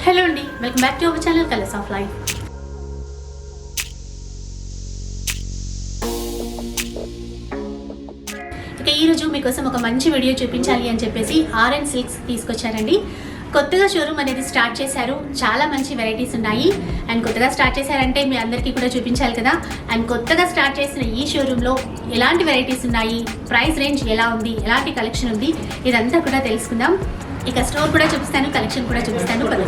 Hello అండి, welcome back to our channel colours of life. ఇక ఈరోజు మీకోసం ఒక మంచి వీడియో చూపించాలి అని చెప్పేసి ఆర్ఎన్ సిల్క్స్ తీసుకొచ్చారండి. కొత్తగా షోరూమ్ అనేది స్టార్ట్ చేశారు. చాలా మంచి వెరైటీస్ ఉన్నాయి. అండ్ కొత్తగా స్టార్ట్ చేశారంటే మీ అందరికీ కూడా చూపించాలి కదా. అండ్ కొత్తగా స్టార్ట్ చేసిన ఈ షోరూంలో ఎలాంటి వెరైటీస్ ఉన్నాయి, ప్రైస్ రేంజ్ ఎలా ఉంది, ఎలాంటి కలెక్షన్ ఉంది, ఇదంతా కూడా తెలుసుకుందాం. ఇక స్టోర్ కూడా చూపిస్తాను, కలెక్షన్ కూడా చూపిస్తాను కదా.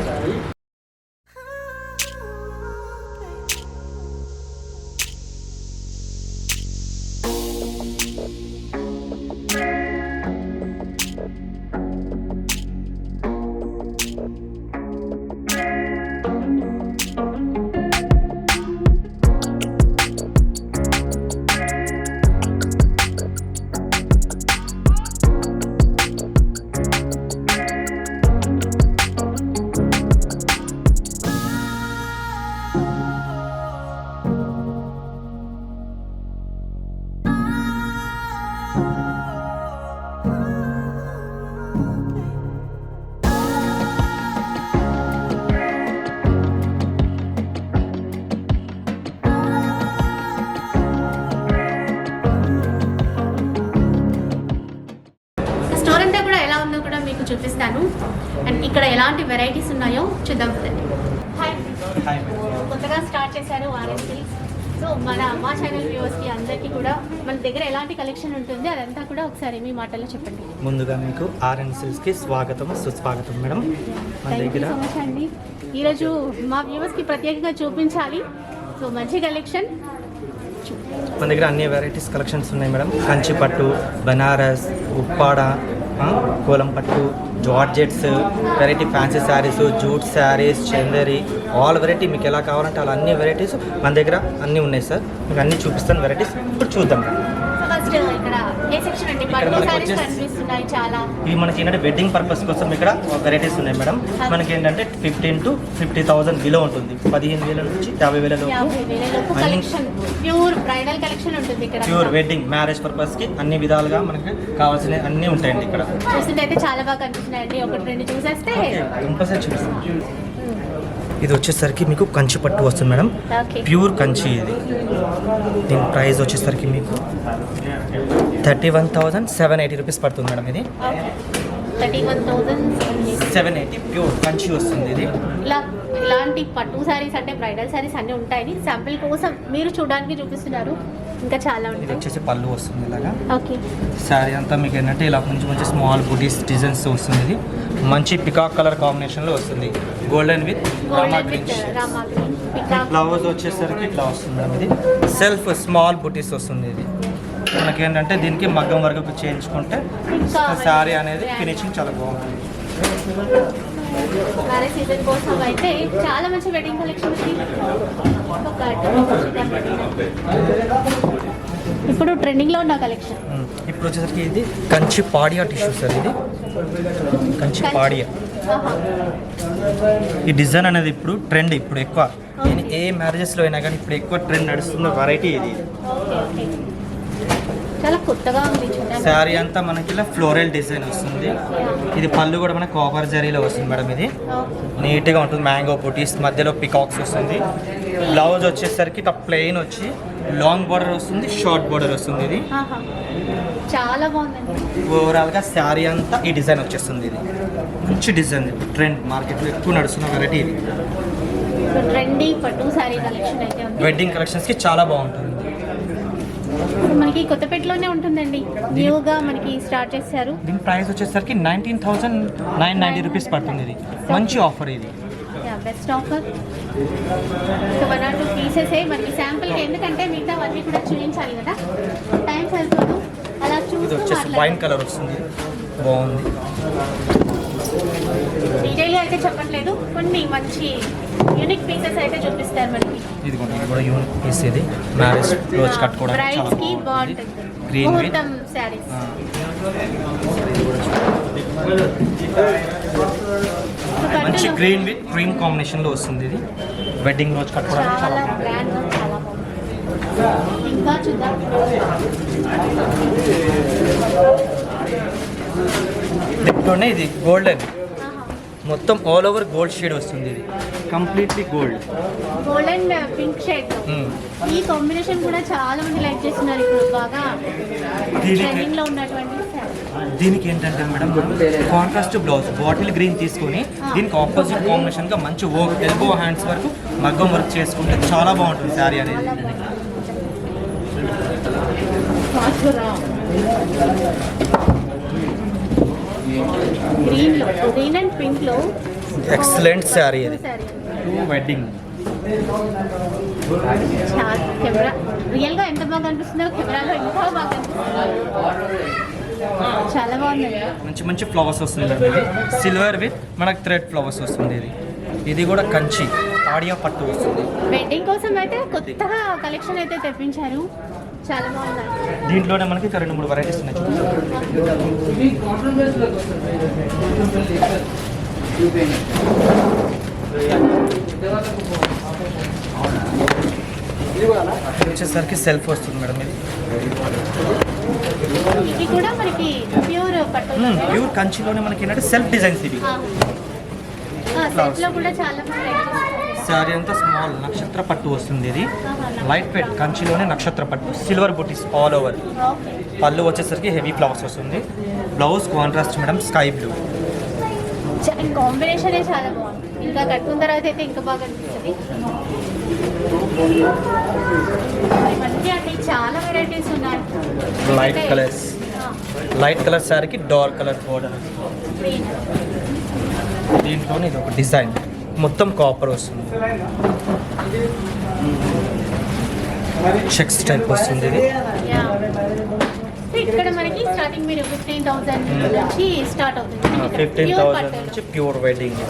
చూపిస్తాను. అండ్ ఇక్కడ ఎలాంటి వెరైటీస్ ఉన్నాయో చూద్దాం. హాయ్, కొత్తగా స్టార్ట్ చేశారు ఆర్ఎన్ సిల్క్స్. సో మా ఛానల్ వ్యూవర్స్కి అందరికీ కూడా మన దగ్గర ఎలాంటి కలెక్షన్ ఉంటుంది అదంతా కూడా ఒకసారి మీ మాటల్లో చెప్పండి. ముందుగా మీకు ఆర్ఎన్ సిల్క్స్కి స్వాగతం, సుస్వాగతం మేడం. మన దగ్గర సో మచ్ అండి. ఈరోజు మా వ్యూవర్స్కి ప్రత్యేకంగా చూపించాలి. సో మంచి కలెక్షన్. మన దగ్గర అన్ని వెరైటీస్ కలెక్షన్స్ ఉన్నాయి మేడం. కంచి పట్టు, బనారస్, ఉప్పాడ, కోలం పట్టు, georgettes, variety fancy saris, jute saris, Chanderi, all variety మీకు ఎలా కావాలంటే అలా అన్ని వెరైటీస్ మన దగ్గర అన్నీ ఉన్నాయి సార్. మీకు అన్నీ చూపిస్తాను వెరైటీస్. ఇప్పుడు చూద్దాం. ఇవి మనకి ఏంటంటే వెడ్డింగ్ పర్పస్ కోసం ఇక్కడ వెరైటీస్ ఉన్నాయి మేడం. మనకి ఏంటంటే 15,000 to 50,000 బిలో ఉంటుంది. 15,000 నుంచి 50,000 ప్యూర్ వెడ్డింగ్ మ్యారేజ్ పర్పస్ కి అన్ని విధాలుగా మనకి కావాల్సిన అన్ని ఉంటాయండి ఇక్కడ. చాలా బాగా కనిపిస్తున్నాయండి. ఒకటి రెండు చూసేస్తే కంపల్సరీ చూపిస్తాం. ఇది వచ్చేసరికి మీకు కంచి పట్టు వస్తుంది మేడం. ప్యూర్ కంచి. ఇది దీని ప్రైస్ వచ్చేసరికి మీకు 31,780 రూపీస్ పడుతుంది మేడం. ఇది 31,780 ప్యూర్ కంచి వస్తుంది. ఇది ఇలాంటి పట్టు శారీస్ అంటే బ్రైడల్ శారీస్ అన్నీ ఉంటాయి. శాంపిల్ కోసం మీరు చూడడానికి చూపిస్తున్నారు. ఇంకా చాలా ఉంటాయి. ఇది వచ్చేసి పళ్ళు వస్తుంది ఇలాగా. ఓకే. శారీ అంతా మీకు ఏంటంటే ఇలా మంచి స్మాల్ బుటీస్ డిజైన్స్ వస్తుంది. ఇది మంచి పికాక్ కలర్ కాంబినేషన్లో వస్తుంది. Golden with Rama green. Blouse వచ్చేసరికి ఇట్లా వస్తుంది మేడం. ఇది సెల్ఫ్ స్మాల్ బుటీస్ వస్తుంది. ఇది మనకి ఏంటంటే దీనికి మగ్గం వరకు చేయించుకుంటే శారీ అనేది ఫినిషింగ్ చాలా బాగుంటుంది. మ్యారేజ్ సీజన్ కోసం అయితే చాలా మంచి వెడ్డింగ్ కలెక్షన్ ఉంది. ఇప్పుడు ట్రెండింగ్లో ఉన్న కలెక్షన్. ఇప్పుడు వచ్చేసరికి ఇది కంచి పాడియా టిష్యూ సార్. ఇది కంచి పాడియా. ఈ డిజైన్ అనేది ఇప్పుడు ట్రెండ్. ఇప్పుడు ఎక్కువ ఏ మ్యారేజెస్లో అయినా కానీ ఇప్పుడు ఎక్కువ ట్రెండ్ నడుస్తున్న వెరైటీ ఇది. చాలా కొత్తగా ఉంది. శారీ అంతా మనకి ఇలా ఫ్లోరల్ డిజైన్ వస్తుంది. ఇది పళ్ళు కూడా మనకి కాపర్ జరీలో వస్తుంది మేడం. ఇది నీట్గా ఉంటుంది. మ్యాంగో బుటీస్ మధ్యలో పికాక్స్ వస్తుంది. బ్లౌజ్ వచ్చేసరికి ఇట్లా ప్లెయిన్ వచ్చి లాంగ్ బార్డర్ వస్తుంది, షార్ట్ బార్డర్ వస్తుంది. ఇది చాలా బాగుందండి. ఓవరాల్గా శారీ అంతా ఈ డిజైన్ వచ్చేస్తుంది. ఇది మంచి డిజైన్. ట్రెండ్ మార్కెట్లో ఎక్కువ నడుస్తున్న వెరైటీ ఇది. ట్రెండీ పట్టు శారీ కలెక్షన్ అయితే వెడ్డింగ్ కలెక్షన్స్కి చాలా బాగుంటుంది. మనకి కొత్తపేటలోనే ఉంటుందండి. న్యూగా మనకి స్టార్ట్ చేశారు. దీని ప్రైస్ వచ్చేసరికి 19,990 రూపీస్ పడుతుంది. ఇది మంచి ఆఫర్. ఇది best offer. So 1 or 2 pieces మనకి శాంపుల్కి, ఎందుకంటే మిగతా అన్నీ కూడా చూపించాలి కదా, టైం సరిపోదు. అలా ఇది వచ్చేసి వైన్ కలర్ వస్తుంది. బాగుంది. డీటెయిల్గా అయితే చెప్పట్లేదు, కొన్ని మంచి యూనిక్ పీసెస్ అయితే చూపిస్తారు మనకి. ఇది కూడా యూనిక్ పీస్. ఇది మ్యారేజ్ రోజు కట్టుకోవడానికి చాలా బాగుంటుంది. Green with saris. మంచి గ్రీన్ విత్ క్రీమ్ కాంబినేషన్లో వస్తుంది. ఇది వెడ్డింగ్ రోజు కట్టుకోవడానికి చాలా బాగుంటుంది. ఇంకా చూద్దాం. దీంట్లోనే ఇది గోల్డెన్ మొత్తం ఆల్ ఓవర్ గోల్డ్ షేడ్ వస్తుంది ఇది completely gold. Gold and pink shade. ఈ కాంబినేషన్ కూడా చాలా మంది లైక్ చేస్తున్నారు ఇప్పుడు బాగా ట్రెండింగ్ లో ఉన్నటువంటి saree. దీనికి ఏంటంటే madam contrast blouse bottle green తీసుకొని దీనికి ఆపోజిట్ కాంబినేషన్ గా మంచి వర్క్ ఎల్బో హ్యాండ్స్ వరకు మగ్గం వర్క్ చేసుకుంటే చాలా బాగుంటుంది శారీ అనేది. గ్రీన్ లో గ్రీన్ అండ్ పింక్ లో ఎక్సలెంట్ శారీ ఇది. వెడ్డింగ్ చాలా కెమెరా రియల్ గా ఎంత బాగా అనిపిస్తుందో కెమెరాలో ఇంకా బాగా అనిపిస్తుంది. చాలా బాగుంది. మంచి మంచి ఫ్లవర్స్ వస్తుంది ఇది సిల్వర్ విత్ మనకు థ్రెడ్ ఫ్లవర్స్ వస్తుంది ఇది. ఇది కూడా కంచి ఆడియో పట్టు వస్తుంది. వెడ్డింగ్ కోసం అయితే కొత్తగా కలెక్షన్ అయితే తెప్పించారు. చాలా బాగున్నాయి. దీంట్లోనే మనకి 2-3 వెరైటీస్ ఉన్నాయి. వచ్చేసరికి సెల్ఫ్ వస్తుంది మేడం ఇది. ఇది కూడా మనకి ప్యూర్ పట్టు. ప్యూర్ కంచిలోనే మనకి ఏంటంటే సెల్ఫ్ డిజైన్స్ ఇవి. సెట్ లో కూడా చాలా బాగున్నాయి. శారీ అంతా స్మాల్ నక్షత్ర పట్టు వస్తుంది ఇది. లైట్ వెయిట్ కంచిలోనే నక్షత్ర పట్టు సిల్వర్ బుటీస్ ఆల్ ఓవర్. పళ్ళు వచ్చేసరికి హెవీ ఫ్లవర్స్ వస్తుంది. Blouse contrast madam sky blue. Combination చాలా బాగుంది. ఇంకా కట్టుకున్న తర్వాత అయితే ఇంకా బాగా అనిపిస్తుంది. మంచి అంటే చాలా వెరైటీస్ ఉన్నాయి. లైట్ కలర్స్ లైట్ కలర్ శారీకి డార్క్ కలర్ బోర్డర్. దీంట్లోనే ఇది ఒక డిజైన్ మొత్తం కాపర్ వస్తుంది. చెక్స్ టైప్ వస్తుంది ఇది. ఇక్కడ మనకి స్టార్టింగ్ మీరు 15,000 నుంచి స్టార్ట్ అవుతుంది. 15,000 నుంచి ప్యూర్ వెడ్డింగ్.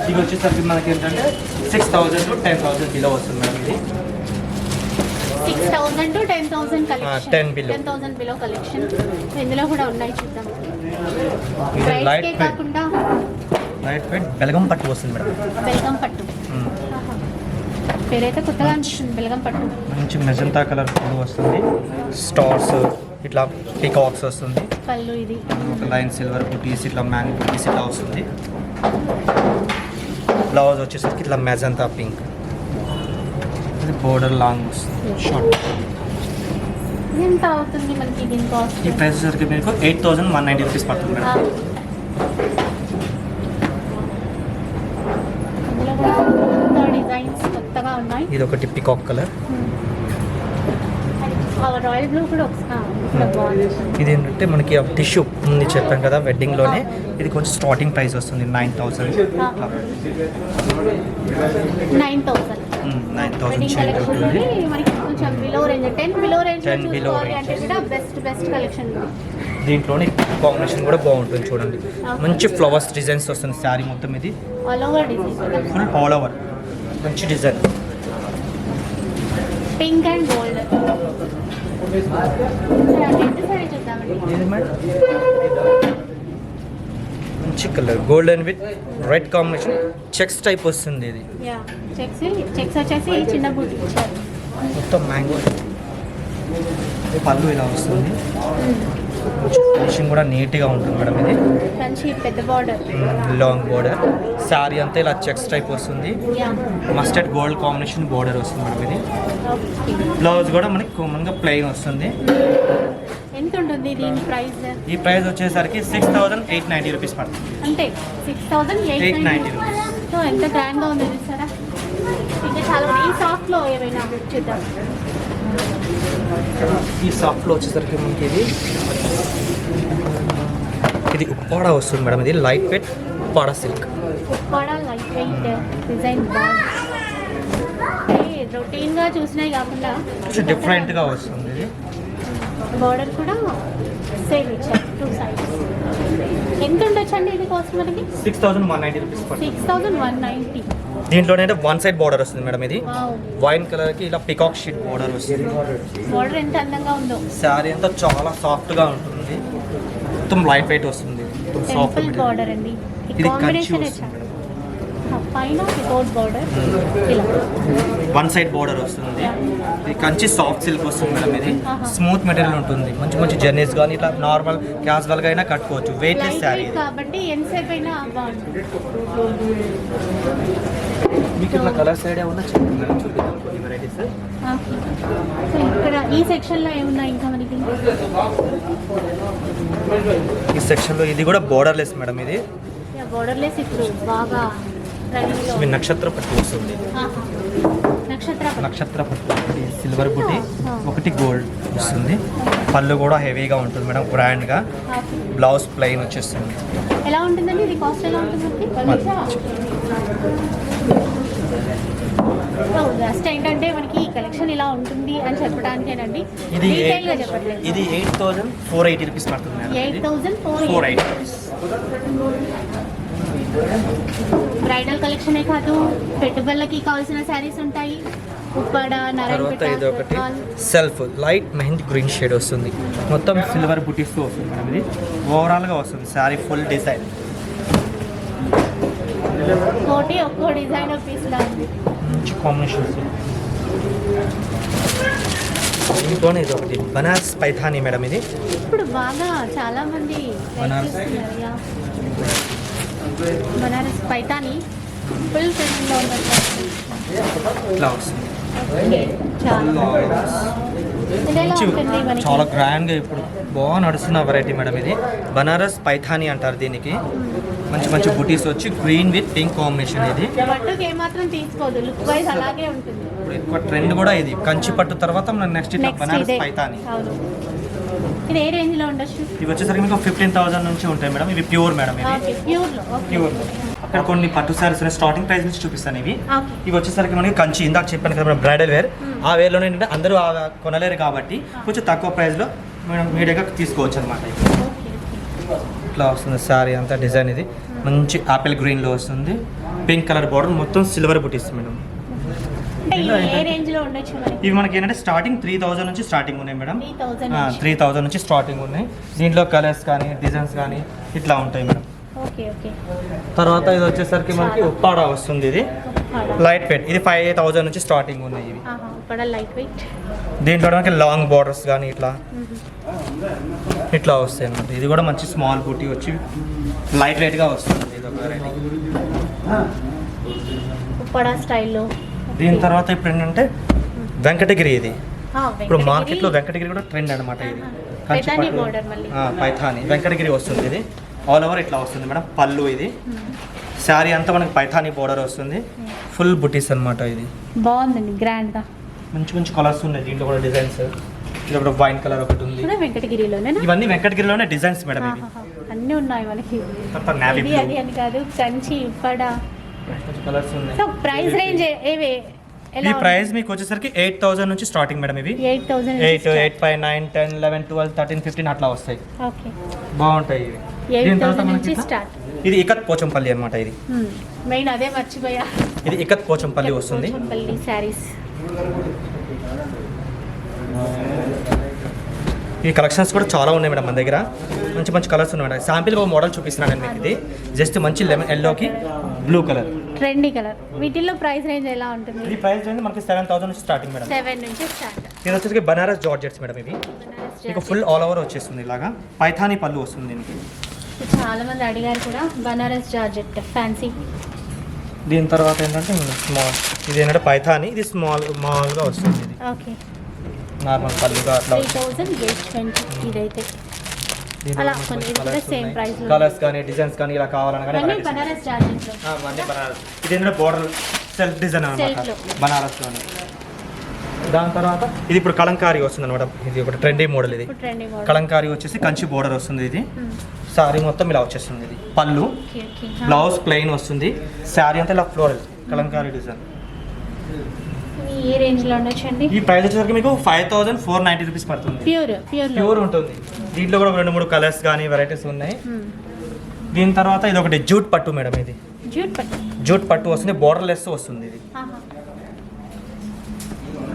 ఇది వచ్చేసరికి మనకి ఏంటంటే 6,000 to 10,000 బిలో వస్తుంది మేడం ఇది. 6,000 to 10,000 కలెక్షన్. 10,000 బిలో కలెక్షన్ ఇందులో కూడా ఉన్నాయి చూద్దాం. లైట్ ప్రైస్ కాకుండా లైట్ వెయిట్ బెలగం పట్టు వస్తుంది మేడం. బెల్గం పట్టు పేరైతే కొత్తగా అనిపిస్తుంది. బెల్గం పట్టు మంచి మెజంతా కలర్ పట్టు వస్తుంది. స్టార్స్ ఇట్లా పీకాక్స్ వస్తుంది. పళ్ళు ఇది ఒక లైన్ సిల్వర్ బుటీస్ ఇట్లా మ్యాంగ్ బుటీస్ ఇట్లా వస్తుంది. బ్లౌజ్ వచ్చేసరికి ఇట్లా మెజంతా పింక్. ఇది బోర్డర్ లాంగ్ వస్తుంది షార్ట్. ఎంత అవుతుంది మనకి దీని కాస్ట్? ఈ ప్రైస్ వచ్చేసరికి మీకు 8,190 రూపీస్ పడుతుంది మేడం. ఇందులో కూడా డిజైన్స్ కొత్తగా ఉన్నాయి. ఇది ఒకటి పికాక్ కలర్. రాయల్ బ్లూ కూడా బాగుంది. ఇది ఏంటంటే మనకి టిష్యూ ముందు చెప్పాం కదా వెడ్డింగ్లోనే. ఇది కొంచెం స్టార్టింగ్ ప్రైస్ వస్తుంది 9,000. 9,000 9,000 చేంజ్ ఉంటుంది. మనకి కొంచెం below range 10 below range 10 below range. అంటే కూడా బెస్ట్ కలెక్షన్. దీంట్లోనే కాంబినేషన్ కూడా బాగుంటుంది చూడండి. మంచి ఫ్లవర్స్ డిజైన్స్ వస్తుంది శారీ మొత్తం. ఇది all over design full all over మంచి డిజైన్. Pink and gold. సారీ చూద్దామండి. మంచి colour golden with red combination checks type వస్తుంది. ఇది చెక్స్ వచ్చేసి చిన్న బూటీ ఇచ్చారు. మొత్తం మ్యాంగో పళ్ళు ఇలా వస్తుంది. ఫినిషింగ్ కూడా నీట్గా ఉంటుంది మేడం. ఇది మంచి పెద్ద బార్డర్ లాంగ్ బోర్డర్. శారీ అంతా ఇలా చెక్స్ టైప్ వస్తుంది. మస్టర్డ్ గోల్డ్ కాంబినేషన్ బోర్డర్ వస్తుంది మేడం. ఇది బ్లౌజ్ కూడా మనకి కామన్గా ప్లెయిన్ వస్తుంది. ఎంత ఉంటుంది దీని ప్రైస్? ఈ ప్రైస్ వచ్చేసరికి 6,890 రూపీస్ పడుతుంది. అంటే 6,890 రూపీస్. సో ఎంత గ్రాండ్గా ఉంది చూసారా. ఇంకా చాలా ఈ సాఫ్ట్లో ఏమైనా చూద్దాం. ఈ సాఫ్ట్లో వచ్చేసరికి మనకి ఇది ఉప్పాడ వస్తుంది మేడం. ఇది light weight Uppada silk. Uppada light weight design బాగుంది. రొటీన్గా చూసినాయి కాకుండా కొంచెం డిఫరెంట్గా వస్తుంది. ఇది బార్డర్ కూడా సేమ్ ఇచ్చారు 2 sides. ఎంత ఉండొచ్చండి ఇది కాస్ట్ మనకి? 6,190 రూపీస్ పడుతుంది. 6,190. దీంట్లోనే వన్ సైడ్ బార్డర్ వస్తుంది మేడం. ఇది వైన్ కలర్కి ఇలా పికాక్ షీట్ బార్డర్ వస్తుంది. బార్డర్ ఎంత అందంగా ఉందో. శారీ అంతా చాలా సాఫ్ట్గా ఉంటుంది. మొత్తం లైట్ వెయిట్ వస్తుంది. టెంపుల్ బార్డర్ అండి. ఈ ఇది కంచి కాంబినేషన్ వస్తుంది మేడం. పైన వితౌట్ బార్డర్ ఇలా వన్ సైడ్ బోర్డర్ వస్తుంది. ఇది కంచి సాఫ్ట్ సిల్క్ వస్తుంది మేడం. ఇది స్మూత్ మెటీరియల్ ఉంటుంది. మంచి మంచి జర్నీస్ కానీ ఇట్లా నార్మల్ క్యాజువల్గా అయినా కట్టుకోవచ్చు. వెయిట్లెస్ శారీ లైట్ కాబట్టి ఎంతసేపు అయినా బాగుంటుంది. మీకు ఇట్లా కలర్స్ ఐడియా ఉన్నా చెప్పండి మేడం, చూపిద్దాం కొన్ని వెరైటీస్. సో ఇక్కడ ఈ సెక్షన్లో ఏమున్నాయి ఇంకా మనకి? ఈ సెక్షన్లో ఇది కూడా బోర్డర్లెస్ మేడం. ఇది బోర్డర్లెస్ ఇప్పుడు బాగా ట్రెండింగ్లో. మీ నక్షత్ర పట్టు వస్తుంది. నక్షత్ర పట్టు సిల్వర్ బుట్టి, ఒకటి గోల్డ్ వస్తుంది. పళ్ళు కూడా హెవీగా ఉంటుంది మేడం, గ్రాండ్గా. బ్లౌజ్ ప్లెయిన్ వచ్చేస్తుంది. ఎలా ఉంటుందండి ఇది? కాస్ట్ ఎలా ఉంటుంది? జస్ట్ ఏంటంటే మనకి ఈ కలెక్షన్ ఇలా ఉంటుంది అని చెప్పడానికేనండి, ఇది డీటెయిల్గా చెప్పట్లేదు. ఇది 8,480 రూపీస్ పడుతుంది మేడం. 8,480 రూపీస్. బ్రైడల్ కలెక్షనే కాదు, పెట్టుబడులకి కావాల్సిన శారీస్ ఉంటాయి. ఉప్పాడ, తర్వాత ఇది ఒకటి self light mehndi green shade వస్తుంది. మొత్తం సిల్వర్ బుటీస్తో వస్తుంది మేడం. ఇది ఓవరాల్గా వస్తుంది శారీ ఫుల్ డిజైన్. ఒక్కో డిజైన్ పీస్ లా ఉంది. మంచి కాంబినేషన్స్. ఇంట్లోనే ఇది ఒకటి బనారస్ పైథానీ మేడం. ఇది ఇప్పుడు బాగా చాలా మంది బనారస్ పైథానీ ఫుల్ ట్రెండింగ్లో ఉన్నట్టు. ఇట్లా వస్తుంది. చాలా చాలా గ్రాండ్గా ఇప్పుడు బాగా నడుస్తున్న వెరైటీ మేడం. ఇది బనారస్ పైథానీ అంటారు దీనికి. మంచి మంచి బుటీస్ వచ్చి గ్రీన్ విత్ పింక్ కాంబినేషన్. ఇది పట్టుకి ఏమాత్రం తీసుకోదు, లుక్ వైజ్ అలాగే ఉంటుంది. ఇప్పుడు ఎక్కువ ట్రెండ్ కూడా ఇది. కంచి పట్టు తర్వాత మన నెక్స్ట్ ఇట్లా బనారస్ పైథానీ. ఇది ఏ రేంజ్ లో ఉండొచ్చు? ఇవి వచ్చేసరికి మీకు 15,000 నుంచి ఉంటాయి మేడం. ఇవి ప్యూర్ మేడం. ఇది ప్యూర్. అక్కడ కొన్ని పట్టు సారీస్ స్టార్టింగ్ ప్రైస్ నుంచి చూపిస్తాను. ఇవి వచ్చేసరికి మనకి కంచి ఇందాక చెప్పాను కదా బ్రైడల్ వేర్. ఆ వేర్లోనే ఏంటంటే అందరూ కొనలేరు కాబట్టి కొంచెం తక్కువ ప్రైస్లో మనం మీడియాగా తీసుకోవచ్చు అనమాట. ఇట్లా వస్తుంది శారీ అంతా డిజైన్. ఇది మంచి ఆపిల్ గ్రీన్లో వస్తుంది. పింక్ కలర్ బార్డర్, మొత్తం సిల్వర్ బుటీస్ మేడం. ఇవి మనకి ఏంటంటే స్టార్టింగ్ 3,000 నుంచి స్టార్టింగ్ ఉన్నాయి మేడం. 3,000 నుంచి స్టార్టింగ్ ఉన్నాయి. దీంట్లో కలర్స్ కానీ డిజైన్స్ కానీ ఇట్లా ఉంటాయి మేడం. తర్వాత ఇది వచ్చేసరికి మనకి ఉప్పాడ వస్తుంది. ఇది లైట్ వెయిట్. ఇది 5,000 నుంచి స్టార్టింగ్ ఉన్నాయి. ఇవి దీంట్లో మనకి లాంగ్ బార్డర్స్ కానీ ఇట్లా వస్తాయి అన్నమాట. ఇది కూడా మంచి స్మాల్ బూటీ వచ్చి లైట్ వెయిట్గా వస్తుంది. ఇది ఒక వెరైటీ ఉప్పాడ స్టైల్లో. దీని తర్వాత ఇప్పుడు ఏంటంటే వెంకటగిరి. ఇది ఇప్పుడు మార్కెట్లో వెంకటగిరి కూడా ట్రెండ్ అనమాట. ఇది పైథానీ వెంకటగిరి వస్తుంది. ఇది ఆల్ ఓవర్ ఇట్లా వస్తుంది మేడం. పళ్ళు ఇది శారీ అంతా మనకి పైథానీ బోర్డర్ వస్తుంది. ఫుల్ బుటీస్ అనమాట. ఇది బాగుందండి, గ్రాండ్గా. మంచి మంచి కలర్స్ ఉన్నాయి దీంట్లో కూడా. డిజైన్స్ ఇది ఒకటి వైన్ కలర్ ఒకటి ఉంది. ఇవన్నీ వెంకటగిరిలోనే డిజైన్స్ మేడం. ఇవి అన్నీ ఉన్నాయి మనకి. నేవీ అని కాదు, కంచి, ఉప్పాడ కలర్స్ ఉన్నాయి. సో ప్రైస్ రేంజ్ ఏవే? ఈ ప్రైస్ మీకు వచ్చేసరికి 8,000 నుంచి స్టార్టింగ్ మేడం. ఇవి 8,000, 8, 8, 5, 9, 10, 11, 12, 13, 15 అట్లా వస్తాయి. బాగుంటాయి ఇవి. ఇది ఇకత్ పోచంపల్లి అనమాట. ఇది మెయిన్ అదే మర్చిపోయా. ఇది ఇకత్ పోచంపల్లి వస్తుంది. ఈ కలెక్షన్స్ కూడా చాలా ఉన్నాయి మేడం మన దగ్గర. మంచి మంచి కలర్స్ ఉన్నాయి మేడం. శాంపిల్ మోడల్ చూపిస్తున్నాను నేను మీకు. ఇది జస్ట్ మంచి లెమన్ ఎల్లోకి బ్లూ కలర్, ట్రెండీ కలర్. వీటిల్లో ప్రైస్ రేంజ్ ఎలా ఉంటుంది? ఈ ప్రైస్ రేంజ్ మనకి 7,000 నుంచి స్టార్టింగ్ మేడం. 7 నుంచి స్టార్ట్. ఇది వచ్చేసి బనారస్ జార్జెట్స్ మేడం. ఇవి మీకు ఫుల్ ఆల్ ఓవర్ వచ్చేస్తుంది. ఇలాగా పైథానీ పళ్ళు వస్తుంది దీనికి. చాలా మంది అడిగారు కూడా బనారస్ జార్జెట్ ఫ్యాన్సీ. దీని తర్వాత ఏంటంటే స్మాల్. ఇది ఏంటంటే పైథానీ. ఇది స్మాల్గా వస్తుంది. ఇది ఓకే. నార్మల్ పళ్ళుగా అట్లా 3,820. ఇదైతే అలా కొన్ని సేమ్ ప్రైస్. కలర్స్ కానీ డిజైన్స్ కానీ ఇలా కావాలన్నా కానీ బనారస్ జార్జెట్. ఇది ఏంటంటే బోర్డర్ సెల్ఫ్ డిజైన్ అనమాట బనారస్లోనే. దాని తర్వాత ఇది ఇప్పుడు కలంకారీ వస్తుంది అనమాట. ఇది ఒక ట్రెండీ మోడల్. ఇది కలంకారీ వచ్చేసి కంచి బోర్డర్ వస్తుంది. ఇది శారీ మొత్తం ఇలా వచ్చేస్తుంది. ఇది పళ్ళు, బ్లౌజ్ ప్లెయిన్ వస్తుంది. శారీ అంతా ఇలా ఫ్లోరల్ కలంకారీ డిజైన్. ఈ రేంజ్ లో ఉండొచ్చండి. ఈ ప్రైస్ వచ్చేసరికి మీకు 5,490 రూపీస్ పడుతుంది. ప్యూర్ ఉంటుంది. దీంట్లో కూడా 2-3 కలర్స్ కానీ వెరైటీస్ ఉన్నాయి. దీని తర్వాత ఇది ఒకటి జూట్ పట్టు మేడం. ఇది జూట్ పట్టు వస్తుంది. బోర్డర్ లెస్ వస్తుంది. ఇది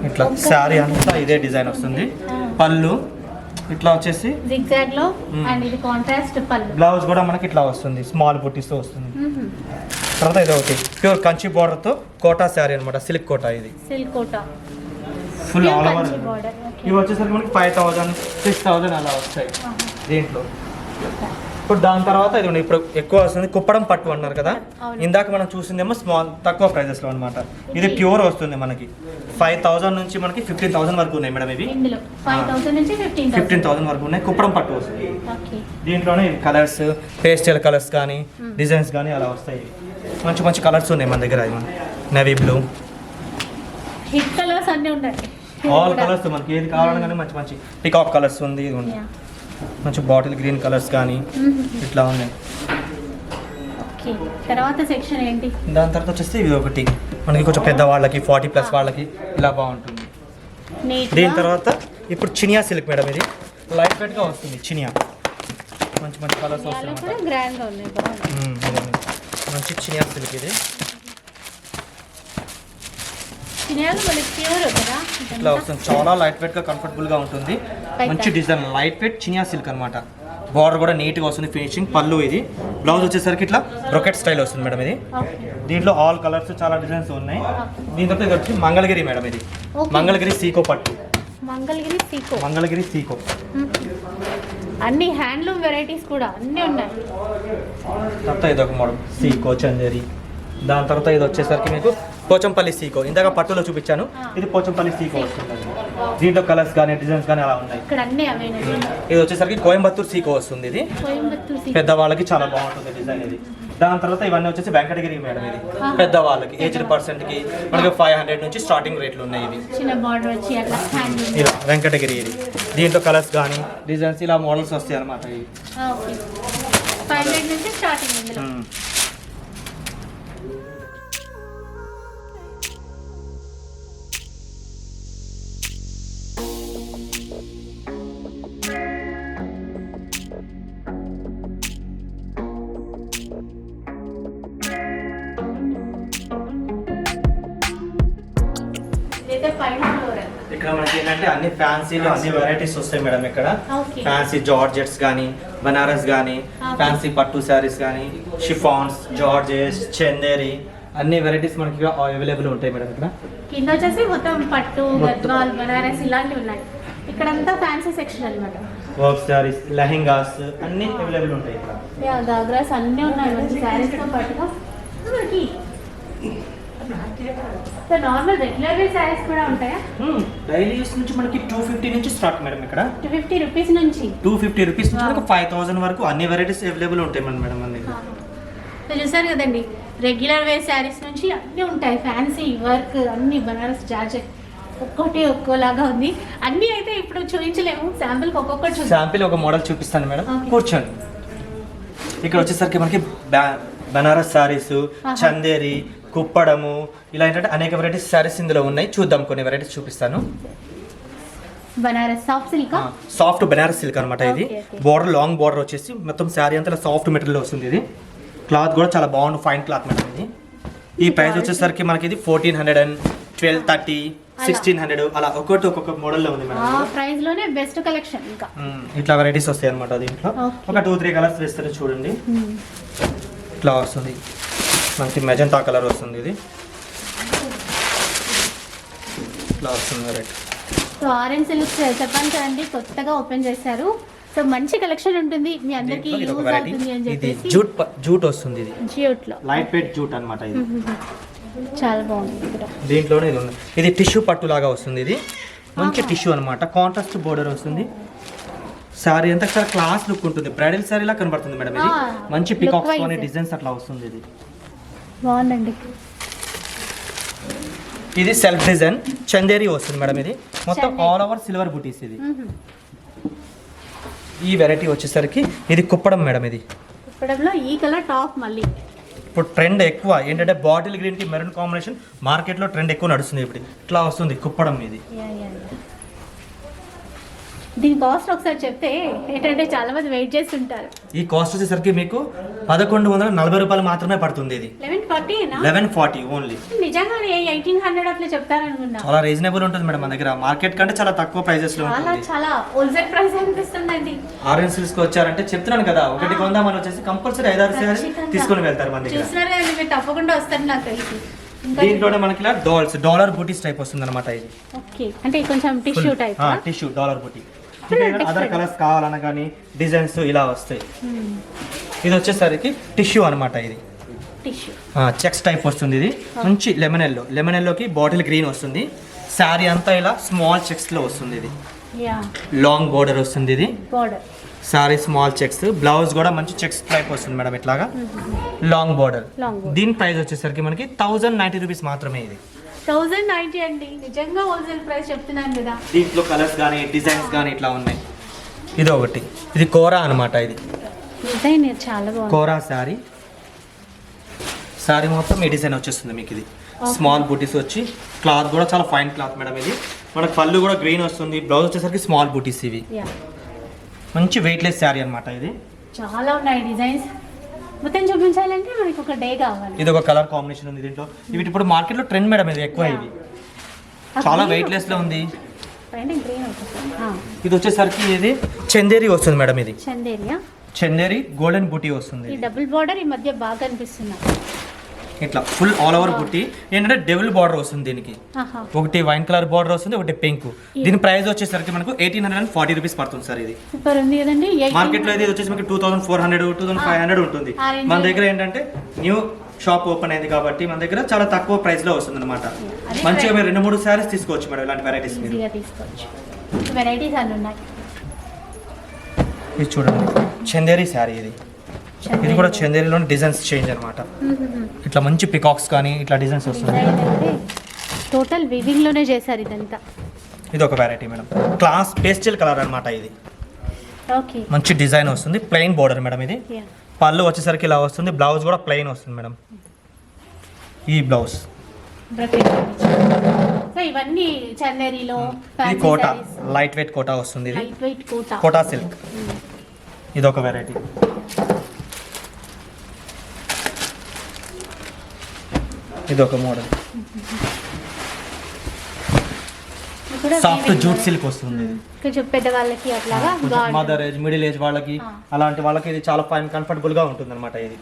ఇట్లా శారీ అంతా ఇదే డిజైన్ వస్తుంది. పళ్ళు ఇట్లా వచ్చేసి జిగ్జాగ్ లో అండ్ ఇది కాంట్రాస్ట్ పళ్ళు. బ్లౌజ్ కూడా మనకి ఇట్లా వస్తుంది, స్మాల్ బుట్టీస్తో వస్తుంది. తర్వాత ఇది ఒకటి ప్యూర్ కంచి బార్డర్ తో కోటా శారీ అనమాట, సిల్క్ కోటా. ఇది silk Kota full all over. Kanchi border, okay. ఇవి వచ్చేసరికి మనకి 5000 6000 అలా వస్తాయి దీంట్లో. ఇప్పుడు దాని తర్వాత ఇది ఇప్పుడు ఎక్కువ వస్తుంది కుప్పడం పట్టు అన్నారు కదా, అవును. ఇందాక మనం చూసిందేమో స్మాల్ తక్కువ ప్రైజెస్ లో అనమాట. ఇది ప్యూర్ వస్తుంది మనకి 5000 నుంచి మనకి 15000 వరకు ఉన్నాయి మేడం. ఇవి ఇందులో 5000 నుంచి 15000 వరకు ఉన్నాయి. కుప్పడం పట్టు వస్తుంది. ఓకే. దీంట్లోనే కలర్స్, పేస్టల్ కలర్స్ కానీ డిజైన్స్ కానీ అలా వస్తాయి. మంచి మంచి కలర్స్ ఉన్నాయి మన దగ్గర. నేవీ బ్లూ, హిట్ కలర్స్ అన్నీ ఉన్నాయి. ఆల్ కలర్స్ మనకి ఏది కావాలన్నా కానీ మంచి మంచి పికాక్ కలర్స్ ఉంది, ఇది ఉంది. మంచి బాటిల్ గ్రీన్ కలర్స్ కానీ ఇట్లా ఉన్నాయి. ఓకే. తర్వాత సెక్షన్ ఏంటి? దాని తర్వాత వచ్చేసి ఇది ఒకటి మనకి కొంచెం పెద్ద వాళ్ళకి 40+ వాళ్ళకి ఇలా బాగుంటుంది. నీట్. దీని తర్వాత ఇప్పుడు చినియా సిల్క్ మేడం. ఇది లైట్ వెయిట్గా వస్తుంది చినియా. మంచి మంచి కలర్స్ వస్తాయి కూడా గ్రాండ్ గా ఉన్నాయి, బాగుంది. మంచి చినియా సిల్క్. ఇది చినియాలు మనకి ప్యూర్ కదా, ఇట్లా వస్తుంది. చాలా లైట్ వెయిట్ గా కంఫర్టబుల్ గా ఉంటుంది. మంచి design light weight Chiniya silk అనమాట. బార్డర్ కూడా నీట్ గా వస్తుంది, ఫినిషింగ్ పళ్ళు. ఇది బ్లౌజ్ వచ్చేసరికి ఇట్లా బ్రొకెట్ స్టైల్ వస్తుంది మేడం. ఇది దీంట్లో ఆల్ కలర్స్ చాలా డిజైన్స్ ఉన్నాయి. దీని తర్వాత ఇది వచ్చి మంగళగిరి మేడం. ఇది మంగళగిరి సీకో పట్టు. మంగళగిరి సీకో అన్ని హ్యాండ్లూమ్ వెరైటీస్ కూడా అన్ని ఉన్నాయి. తర్వాత ఇది ఒక మోడల్ సీకో చందేరి. దాని తర్వాత ఇది వచ్చేసరికి మీకు పోచంపల్లి సీకో. ఇందాక పట్టులో చూపించాను, ఇది పోచంపల్లి సీకో వస్తుంది. దీంట్లో కలర్స్ కానీ డిజైన్స్ కానీ అలా ఉన్నాయి. ఇక్కడ అన్ని అవైనా. ఇది వచ్చేసరికి కోయంబత్తూర్ సీకో వస్తుంది. ఇది పెద్దవాళ్ళకి చాలా బాగుంటుంది డిజైన్. ఇది దాని తర్వాత ఇవన్నీ వచ్చేసి వెంకటగిరి మేడం. ఇది పెద్దవాళ్ళకి ఏజ్డ్ పర్సన్కి మనకి 500 నుంచి స్టార్టింగ్ రేట్లు ఉన్నాయి. ఇవి చిన్న బార్డర్ వచ్చి అట్లా హ్యాండ్లూమ్ ఇలా వెంకటగిరి. ఇది దీంట్లో కలర్స్ కానీ డిజైన్స్ ఇలా మోడల్స్ వస్తాయి అనమాట. ఇవి ఓకే. 500 నుంచి స్టార్టింగ్ ఇందులో. ఇక్కడ మనకి ఏంటంటే అన్ని ఫ్యాన్సీలో అన్ని వెరైటీస్ వస్తాయి మేడం. ఇక్కడ Okay. ఫ్యాన్సీ జార్జెట్స్ కానీ, బనారస్ కానీ, ఫ్యాన్సీ పట్టు శారీస్ కానీ, షిఫాన్స్, జార్జెస్, చందేరి అన్ని వెరైటీస్ మనకి అవైలబుల్ ఉంటాయి మేడం. ఇక్కడ కింద వచ్చేసి మొత్తం పట్టు, గద్వాల్, బనారస్ ఇలాంటివి ఉన్నాయి. ఇక్కడంతా ఫ్యాన్సీ సెక్షన్ అన్నమాట. వర్క్ శారీస్, లెహెంగాస్ అన్ని అవైలబుల్ ఉంటాయి ఇక్కడ. గాగ్రాస్ అన్నీ ఉన్నాయి మంచి శారీస్ తో పాటుగా. మనకి నార్మల్ రెగ్యులర్ వేర్ శారీస్ కూడా ఉంటాయా? డైలీ యూస్ నుంచి మనకి 250 నుంచి స్టార్ట్ మేడం. ఇక్కడ 250 రూపీస్ నుంచి 250 రూపీస్ నుంచి మనకి 5000 వరకు అన్ని వెరైటీస్ అవైలబుల్ ఉంటాయి మేడం మన దగ్గర. చూసారు కదండి, రెగ్యులర్ వేర్ శారీస్ నుంచి అన్నీ ఉంటాయి. ఫ్యాన్సీ వర్క్ అన్ని బనారస్ జార్జెట్ ఒక్కొక్కటి ఒక్కోలాగా ఉంది. అన్నీ అయితే ఇప్పుడు చూపించలేము, శాంపిల్కి ఒక్కొక్కటి చూద్దాం. శాంపిల్ ఒక మోడల్ చూపిస్తాను మేడం. Okay. కూర్చోండి. ఇక్కడ వచ్చేసరికి మనకి బనారస్ శారీస్, చందేరి, కుప్పడము ఇలా ఏంటంటే అనేక వెరైటీస్ శారీస్ ఇందులో ఉన్నాయి. చూద్దాం, కొన్ని వెరైటీస్ చూపిస్తాను. Banaras soft silk, soft Banaras silk అనమాట. ఇది బోర్డర్ లాంగ్ బోర్డర్ వచ్చేసి మొత్తం శారీ అంతా సాఫ్ట్ మెటీరియల్ వస్తుంది. ఇది క్లాత్ కూడా చాలా బాగుంది, ఫైన్ క్లాత్ మేడం. ఇది ఈ ప్రైస్ వచ్చేసరికి మనకి ఇది 1400, 1230, 1600 అలా ఒక్కొక్క మోడల్లో ఉంది మేడం. ప్రైస్ లోనే బెస్ట్ కలెక్షన్. ఇంకా ఇట్లా వెరైటీస్ వస్తాయి అనమాట. దీంట్లో ఒక 2-3 కలర్స్ వేస్తారు చూడండి. ఇట్లా వస్తుంది మనకి మెజంతా కలర్ వస్తుంది. ఇది ఇట్లా వస్తుంది వెరైటీ. సో ఆరెంజ్ సిల్క్ చెప్పాను కదండి, కొత్తగా ఓపెన్ చేశారు. సో మంచి కలెక్షన్ ఉంటుంది, మీ అందరికి యూజ్ అవుతుంది అని ఇది చెప్పేసి. జూట్ వస్తుంది. ఇది జ్యూట్ లో లైట్ వెయిట్ జూట్ అన్నమాట. ఇది చాలా బాగుంది. ఇక్కడ దీంట్లోనే ఇది ఉంది. ఇది టిష్యూ పట్టు లాగా వస్తుంది. ఇది మంచి టిష్యూ అన్నమాట. కాంట్రాస్ట్ బోర్డర్ వస్తుంది. సారీ అంతా చాలా క్లాస్ లుక్ ఉంటుంది. బ్రైడల్ సారీ లా కనబడుతుంది మేడం. ఇది మంచి పికాక్స్ అనే డిజైన్స్ అట్లా వస్తుంది. ఇది బాగుందండి. ఇది సెల్ఫ్ డిజైన్ చందేరి వస్తుంది మేడం. ఇది మొత్తం ఆల్ ఓవర్ సిల్వర్ బుటీస్. ఇది ఈ వెరైటీ వచ్చేసరికి ఇది కుప్పడం మేడం. ఇది కుప్పడంలో ఈ కలర్ టాప్ మళ్ళీ ఇప్పుడు ట్రెండ్ ఎక్కువ ఏంటంటే బాటిల్ గ్రీన్ కి మెరూన్ కాంబినేషన్ మార్కెట్లో ట్రెండ్ ఎక్కువ నడుస్తుంది. ఇప్పుడు ఇట్లా వస్తుంది కుప్పడం. ఇది దీని కాస్ట్ ఒకసారి చెప్తే ఏంటంటే చాలా మంది వెయిట్ చేస్తుంటారు. ఈ కాస్ట్ వచ్చేసరికి మీకు 1140 రూపాయలు మాత్రమే పడుతుంది. ఇది 1140 ఓన్లీ. నిజంగా 1800 అట్లా చెప్తారనుకున్నా. చాలా రీజనబుల్ ఉంటుంది మేడం మన దగ్గర. మార్కెట్ కంటే చాలా తక్కువ ప్రైజెస్ లో ఉంటుంది. చాలా హోల్సేల్ ప్రైస్ అనిపిస్తుందండి. ఆరెంజ్ సిల్క్స్ కి వచ్చారంటే చెప్తున్నాను కదా, ఒకటి కొందామని వచ్చేసి కంపల్సరీ 5-6 సారీస్ తీసుకొని వెళ్తారు మన దగ్గర. చూస్తున్నారు కదా, మీరు తప్పకుండా వస్తారు నాకు తెలిసి. దీంట్లోనే మనకి ఇలా డాలర్ బూటీస్ టైప్ వస్తుంది అనమాట. ఇది ఓకే, అంటే కొంచెం టిష్యూ టైప్. టిష్యూ డాలర్ బూటీ. అదర్ కలర్స్ కావాలన్నా కానీ డిజైన్స్ ఇలా వస్తాయి. ఇది వచ్చేసరికి టిష్యూ అనమాట. ఇది టిష్యూ చెక్స్ టైప్ వస్తుంది. ఇది మంచి లెమన్ ఎల్లోకి బాటిల్ గ్రీన్ వస్తుంది. శారీ అంతా ఇలా స్మాల్ చెక్స్ లో వస్తుంది. ఇది లాంగ్ బోర్డర్ వస్తుంది. ఇది border sorry small checks. Blouse కూడా మంచి చెక్స్ టైప్ వస్తుంది మేడం, ఇట్లాగా లాంగ్ బోర్డర్. దీని ప్రైస్ వచ్చేసరికి మనకి 1090 రూపీస్ మాత్రమే. ఇది 1090 అండి. నిజంగా హోల్సేల్ ప్రైస్ చెప్తున్నాను కదా. దీంట్లో కలర్స్ కానీ డిజైన్స్ కానీ ఇట్లా ఉన్నాయి. ఇది ఒకటి, ఇది కోరా అనమాట. ఇది డిజైన్ చాలా బాగుంది. కోరా శారీ మొత్తం ఈ డిజైన్ వచ్చేస్తుంది మీకు. ఇది స్మాల్ బూటీస్ వచ్చి క్లాత్ కూడా చాలా ఫైన్ క్లాత్ మేడం. ఇది మనకు పళ్ళు కూడా గ్రీన్ వస్తుంది. బ్లౌజ్ వచ్చేసరికి స్మాల్ బూటీస్. ఇవి మంచి వెయిట్లెస్ శారీ అనమాట. ఇది చాలా ఉన్నాయి డిజైన్స్. మొత్తం చూపించాలంటే మనకి ఒక డే కావాలి. ఇది ఒక కలర్ కాంబినేషన్ ఉంది దీంట్లో. ఇవి ఇప్పుడు మార్కెట్ లో ట్రెండ్ మేడం. ఇది ఎక్కువ. ఇవి చాలా వెయిట్లెస్ లో ఉంది. ఇది వచ్చేసరికి ఇది చందేరి వస్తుంది మేడం. ఇది చందేరి గోల్డెన్ బూటీ వస్తుంది. ఈ డబుల్ బార్డర్ ఈ మధ్య బాగా అనిపిస్తుంది. ఇట్లా ఫుల్ ఆల్ ఓవర్ బుట్టి. ఏంటంటే డబుల్ బార్డర్ వస్తుంది దీనికి. ఒకటి వైన్ కలర్ బార్డర్ వస్తుంది, ఒకటి పింక్. దీని ప్రైస్ వచ్చేసరికి మనకు 1840 రూపీస్ పడుతుంది సార్. ఇది సూపర్ ఉంది కదండి. మార్కెట్ లో ఇది వచ్చేసి మనకి 2400 2500 ఉంటుంది. మన దగ్గర ఏంటంటే న్యూ షాప్ ఓపెన్ అయింది కాబట్టి మన దగ్గర చాలా తక్కువ ప్రైస్ లో వస్తుంది అనమాట. మంచిగా మీరు 2-3 సారీస్ తీసుకోవచ్చు మేడం. ఇలాంటి వెరైటీస్ వెరైటీస్ అన్ని ఉన్నాయి. ఇది చూడండి చందేరి శారీ. ఇది కూడా చందేరిలోని డిజైన్స్ చేంజ్ అనమాట. ఇట్లా మంచి పికాక్స్ కానీ ఇట్లా డిజైన్స్ వస్తుంది. టోటల్ వీవింగ్ లోనే చేశారు ఇదంతా. ఇది ఒక variety madam. Class pastel colour అనమాట. ఇది ఓకే, సో మంచి డిజైన్ వస్తుంది. Plain border madam. ఇది పళ్ళు వచ్చేసరికి ఇలా వస్తుంది. బ్లౌజ్ కూడా ప్లెయిన్ వస్తుంది మేడం. ఈ బ్లౌజ్ ఇవన్నీ చందేరిలో. ఇది కోటా లైట్ వెయిట్ కోటా వస్తుంది. ఇది కోటా సిల్క్. ఇది ఒక వెరైటీ. ఇది ఒక మోడల్. సాఫ్ట్ జూట్ సిల్క్ వస్తుంది. పెద్దవాళ్ళకి అట్లాగా మదర్ ఏజ్ మిడిల్ ఏజ్ వాళ్ళకి అలాంటి వాళ్ళకి ఇది చాలా ఫైన్ కంఫర్టబుల్ గా ఉంటుంది అనమాట. ఇది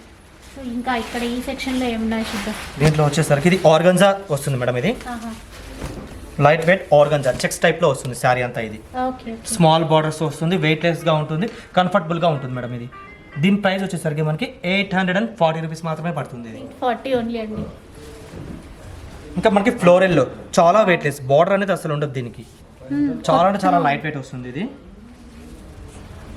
ఇంకా ఇక్కడ ఈ సెక్షన్ లో ఏమున్నాయి చూద్దాం. దీంట్లో వచ్చేసరికి ఇది ఆర్గంజా వస్తుంది మేడం. ఇది light weight organza checks type లో వస్తుంది శారీ అంతా. ఇది స్మాల్ బార్డర్స్ వస్తుంది. వెయిట్ లెస్ గా ఉంటుంది, కంఫర్టబుల్ గా ఉంటుంది మేడం. ఇది దీని ప్రైస్ వచ్చేసరికి మనకి 840 రూపీస్ మాత్రమే పడుతుంది. ఇది 40 ఓన్లీ అండి. ఇంకా మనకి ఫ్లోరెల్లో చాలా వెయిట్ లెస్. బార్డర్ అనేది అసలు ఉండదు దీనికి. చాలా అంటే చాలా లైట్ వెయిట్ వస్తుంది. ఇది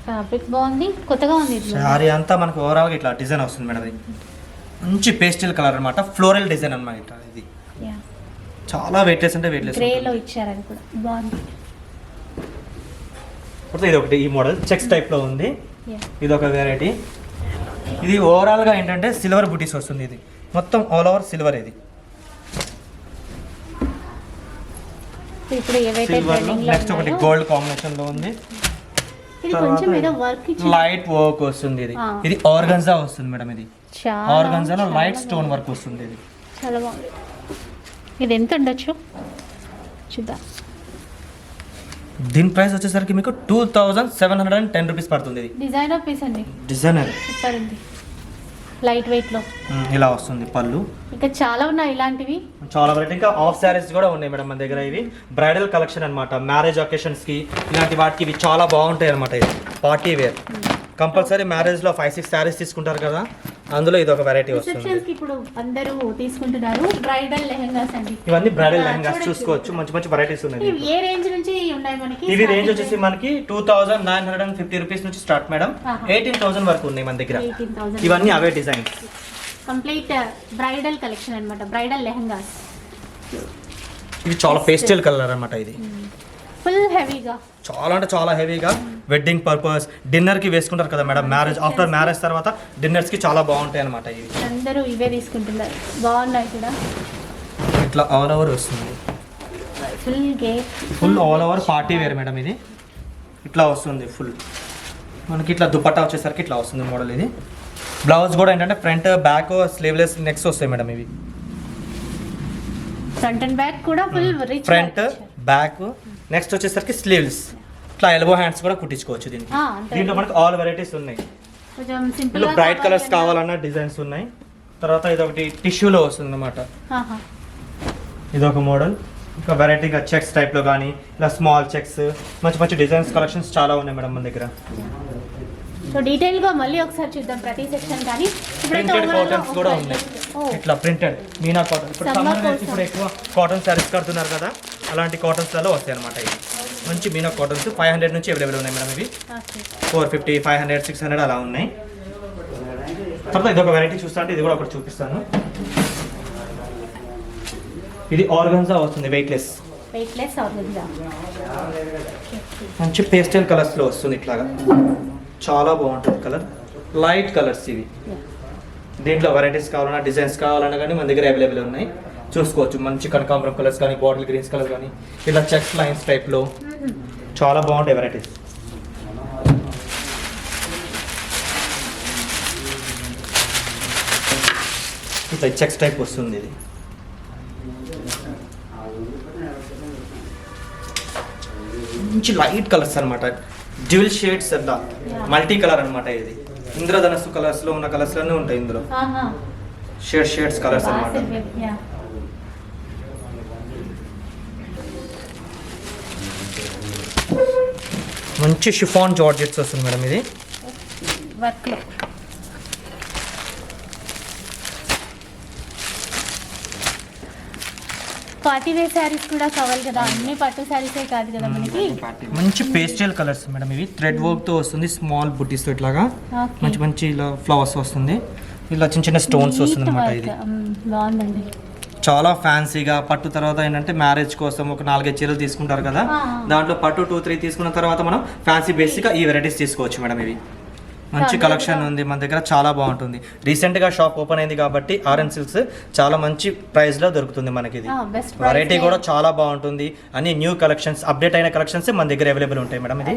ఫ్యాబ్రిక్ బాగుంది, కొత్తగా ఉంది. శారీ అంతా మనకి ఓవరాల్గా ఇట్లా డిజైన్ వస్తుంది మేడం. ఇది మంచి పేస్టల్ కలర్ అనమాట. ఫ్లోరల్ డిజైన్ అనమాట. ఇది చాలా వెయిట్ లెస్ అంటే వెయిట్ లెస్. గ్రేలో ఇచ్చారు, అది కూడా బాగుంది. ఇది ఒకటి ఈ మోడల్ చెక్స్ టైప్ లో ఉంది. ఇది ఒక వెరైటీ. ఇది ఓవరాల్ గా ఏంటంటే సిల్వర్ బూటీస్ వస్తుంది. ఇది మొత్తం ఆల్ ఓవర్ సిల్వర్. ఇది ఇప్పుడు ఏవైతే నెక్స్ట్ ఒకటి గోల్డ్ కాంబినేషన్ లో ఉంది. ఇది కొంచెం ఏదో వర్క్ లైట్ వర్క్ వస్తుంది. ఇది ఇది ఆర్గంజా వస్తుంది మేడం. ఇది ఆర్గంజాలో లైట్ స్టోన్ వర్క్ వస్తుంది. ఇది చాలా బాగుంది. ఇది ఎంత ఉండొచ్చు చూద్దాం. దీని ప్రైస్ వచ్చేసరికి మీకు 2710 రూపీస్ పడుతుంది. ఇది డిజైనర్ పీస్ అండి. డిజైనర్ సూపర్ ఉంది. లైట్ వెయిట్ లో ఇలా వస్తుంది పళ్ళు. ఇంకా చాలా ఉన్నాయి ఇలాంటివి. చాలా వెరైటీ. ఇంకా ఆఫ్ శారీస్ కూడా ఉన్నాయి మేడం మన దగ్గర. ఇవి బ్రైడల్ కలెక్షన్ అనమాట. మ్యారేజ్ ఒకేషన్స్ కి ఇలాంటి వాటికి ఇవి చాలా బాగుంటాయి అనమాట. ఇది పార్టీ వేర్. కంపల్సరీ మ్యారేజ్ లో 5-6 శారీస్ తీసుకుంటారు కదా, అందులో ఇది ఒక వెరైటీ వస్తుంది. ఇప్పుడు అందరూ తీసుకుంటున్నారు బ్రైడల్ లెహంగాస్ అండి. ఇవన్నీ బ్రైడల్ లెహంగాస్ చూసుకోవచ్చు. మంచి మంచి వెరైటీస్ ఉన్నాయి. ఏ రేంజ్ నుంచి ఉన్నాయి మనకి? ఇవి రేంజ్ వచ్చేసి మనకి 2950 రూపీస్ నుంచి స్టార్ట్ మేడం. 18,000 వరకు ఉన్నాయి మన దగ్గర. ఇవన్నీ అవే డిజైన్స్. కంప్లీట్ బ్రైడల్ కలెక్షన్ అన్నమాట. బ్రైడల్ లెహంగాస్. ఇవి చాలా పేస్టల్ కలర్ అన్నమాట. ఇది ఫుల్ హెవీగా, చాలా అంటే చాలా హెవీగా వెడ్డింగ్ పర్పస్ డిన్నర్ కి వేసుకుంటారు కదా మేడం. మ్యారేజ్ ఆఫ్టర్ మ్యారేజ్ తర్వాత డిన్నర్స్ కి చాలా బాగుంటాయి అనమాట. ఇవి అందరూ ఇవే తీసుకుంటున్నారు. బాగున్నాయి కూడా. ఇట్లా ఆల్ ఓవర్ వస్తుంది. Full all over party wear madam. ఇది ఇట్లా వస్తుంది ఫుల్. మనకి ఇట్లా దుపట్టా వచ్చేసరికి ఇట్లా వస్తుంది మోడల్ ఇది. బ్లౌజ్ కూడా ఏంటంటే ఫ్రంట్ బ్యాక్ స్లీవ్లెస్ నెక్స్ వస్తాయి మేడం ఇవి. ఫ్రంట్ అండ్ బ్యాక్ కూడా full rich. Front back next వచ్చేసరికి స్లీవ్స్ ఇట్లా ఎల్బో హ్యాండ్స్ కూడా కుట్టించుకోవచ్చు దీనికి. దీంట్లో మనకి ఆల్ వెరైటీస్ ఉన్నాయి. కొంచెం సింపుల్ ఇందులో బ్రైట్ కలర్స్ కావాలన్న డిజైన్స్ ఉన్నాయి. తర్వాత ఇది ఒకటి టిష్యూలో వస్తుంది అన్నమాట. ఇది ఒక మోడల్. ఇంకా వెరైటీగా చెక్స్ టైప్లో కానీ ఇలా స్మాల్ చెక్స్ మంచి మంచి డిజైన్స్ కలెక్షన్స్ చాలా ఉన్నాయి మేడం మన దగ్గర. సో డీటెయిల్ గా మళ్ళీ ఒకసారి చూద్దాం ప్రతి సెక్షన్. కానీ ప్రింటెడ్ కాటన్స్ కూడా ఉన్నాయి. ఇట్లా ప్రింటెడ్ మీనా కాటన్. ఇప్పుడు ఎక్కువ కాటన్ శారీస్ కడుతున్నారు కదా, అలాంటి కాటన్స్లలో వస్తాయి అనమాట. ఇవి మంచి మీనా కాటన్స్ 500 నుంచి అవైలబుల్ ఉన్నాయి మేడం. ఇవి 450, 500, 600 అలా ఉన్నాయి. తర్వాత ఇది ఒక వెరైటీ చూస్తా అంటే ఇది కూడా ఒకటి చూపిస్తాను. ఇది ఆర్గన్జా వస్తుంది, వెయిట్లెస్ ఆర్గన్జా. మంచి పేస్టల్ కలర్స్లో వస్తుంది ఇట్లాగా. చాలా బాగుంటుంది కలర్, లైట్ కలర్స్ ఇవి. దీంట్లో వెరైటీస్ కావాలన్నా డిజైన్స్ కావాలన్నా కానీ మన దగ్గర అవైలబుల్ ఉన్నాయి, చూసుకోవచ్చు. మంచి కనకాంబరం కలర్స్ కానీ బాటిల్ గ్రీన్స్ కలర్ కానీ ఇలా చెక్స్ లైన్స్ టైప్లో చాలా బాగుంటాయి వెరైటీస్. ఇట్లా చెక్స్ టైప్ వస్తుంది ఇది. మంచి లైట్ కలర్స్ అనమాట, డ్యూల్ షేడ్స్ అట్లా మల్టీ కలర్ అనమాట. ఇది ఇంద్రధనస్సు కలర్స్ లో ఉన్న కలర్స్ లోనే ఉంటాయి ఇందులో. షేడ్స్ కలర్స్ అనమాట. మంచి షిఫాన్ జార్జెట్స్ వస్తుంది మేడం ఇది. వర్క్ లో పార్టీ వేర్ శారీస్ కూడా కావాలి కదా, అన్ని పట్టు శారీసే కాదు కదా మనకి. మంచి పేస్టల్ కలర్స్ మేడం ఇవి. థ్రెడ్ వర్క్ తో వస్తుంది, స్మాల్ బుట్టీస్ తో ఇట్లాగా మంచి మంచి ఇలా ఫ్లవర్స్ వస్తుంది, ఇలా చిన్న చిన్న స్టోన్స్ వస్తుంది అనమాట. ఇది బాగుందండి, చాలా ఫ్యాన్సీగా. పట్టు తర్వాత ఏంటంటే మ్యారేజ్ కోసం ఒక 4-5 చీరలు తీసుకుంటారు కదా, దాంట్లో పట్టు 2-3 తీసుకున్న తర్వాత మనం ఫ్యాన్సీ బేసిక్గా ఈ వెరైటీస్ తీసుకోవచ్చు మేడం. ఇవి మంచి కలెక్షన్ ఉంది మన దగ్గర, చాలా బాగుంటుంది. రీసెంట్గా షాప్ ఓపెన్ అయింది కాబట్టి ఆర్ఎన్ సిల్క్స్ చాలా మంచి ప్రైస్లో దొరుకుతుంది మనకి. ఇది వెరైటీ కూడా చాలా బాగుంటుంది. అన్ని న్యూ కలెక్షన్స్, అప్డేట్ అయిన కలెక్షన్స్ మన దగ్గర అవైలబుల్ ఉంటాయి మేడం. ఇది